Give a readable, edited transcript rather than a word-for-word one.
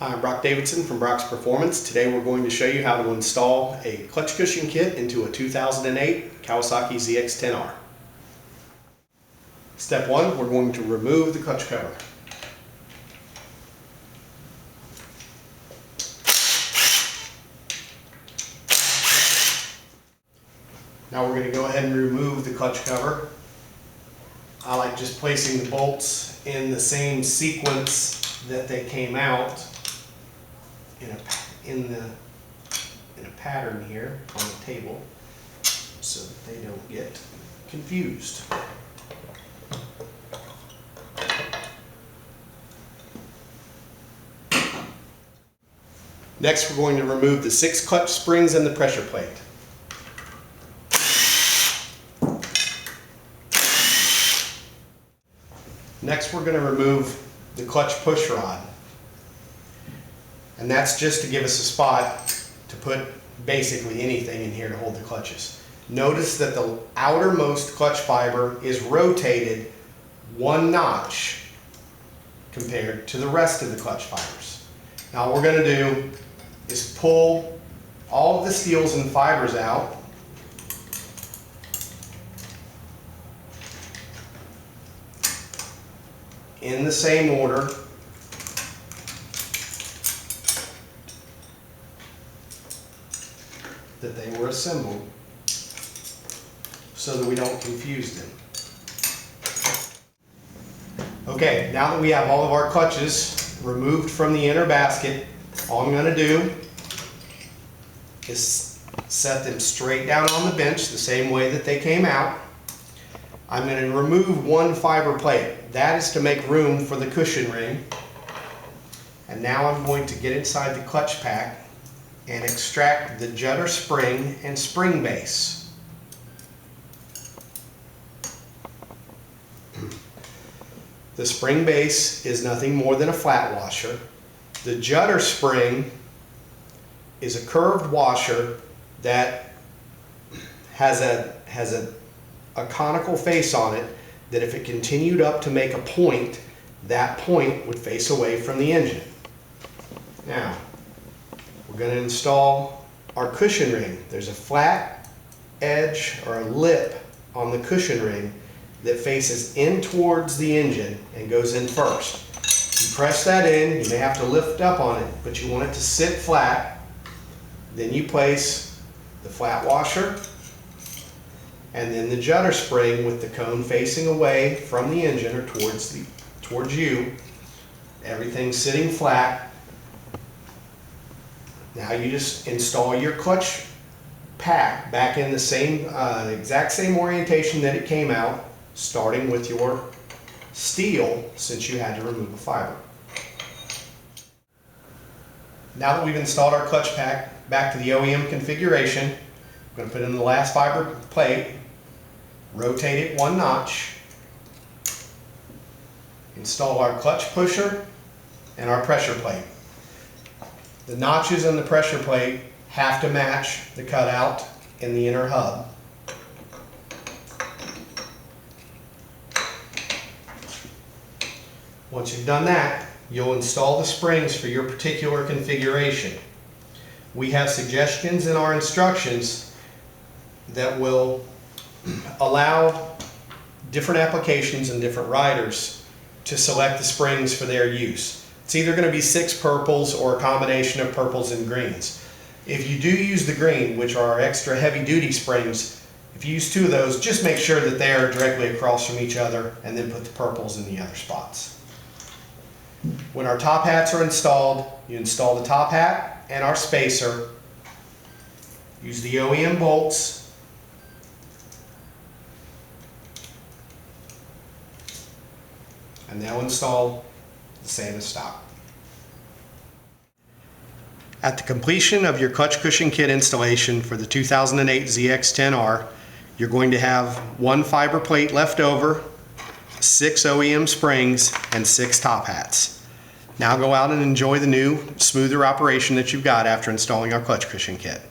Hi, I'm Brock Davidson from Brock's Performance. Today we're going to show you how to install a clutch cushion kit into a 2008 Kawasaki ZX-10R. Step 1, we're going to remove the clutch cover. Now we're going to go ahead and remove the clutch cover. I like just placing the bolts in the same sequence that they came out in a pattern here on the table so that they don't get confused. Next, we're going to remove the 6 clutch springs and the pressure plate. Next, we're going to remove the clutch push rod. And that's just to give us a spot to put basically anything in here to hold the clutches. Notice that the outermost clutch fiber is rotated 1 notch compared to the rest of the clutch fibers. Now what we're going to do is pull all of the steels and fibers out. In the same order that they were assembled so that we don't confuse them. Okay, now that we have all of our clutches removed from the inner basket, all I'm going to do is set them straight down on the bench the same way that they came out. I'm going to remove 1 fiber plate. That is to make room for the cushion ring. And now I'm going to get inside the clutch pack and extract the judder spring and spring base. The spring base is nothing more than a flat washer. The judder spring is a curved washer that has a conical face on it that if it continued up to make a point, that point would face away from the engine. Now, we're going to install our cushion ring. There's a flat edge or a lip on the cushion ring that faces in towards the engine and goes in first. You press that in, you may have to lift up on it, but you want it to sit flat. Then you place the flat washer and then the judder spring with the cone facing away from the engine or towards you. Everything's sitting flat. Now you just install your clutch pack back in the same exact same orientation that it came out, starting with your steel since you had to remove a fiber. Now that we've installed our clutch pack back to the OEM configuration, I'm going to put in the last fiber plate, rotate it 1 notch, install our clutch pusher and our pressure plate. The notches on the pressure plate have to match the cutout in the inner hub. Once you've done that, you'll install the springs for your particular configuration. We have suggestions in our instructions that will allow different applications and different riders to select the springs for their use. It's either going to be 6 purples or a combination of purples and greens. If you do use the green, which are our extra heavy duty springs, if you use 2 of those, just make sure that they are directly across from each other and then put the purples in the other spots. When our top hats are installed, you install the top hat and our spacer. Use the OEM bolts. And they'll install the same as stock. At the completion of your clutch cushion kit installation for the 2008 ZX-10R, you're going to have 1 fiber plate left over, 6 OEM springs, and 6 top hats. Now go out and enjoy the new, smoother operation that you've got after installing our clutch cushion kit.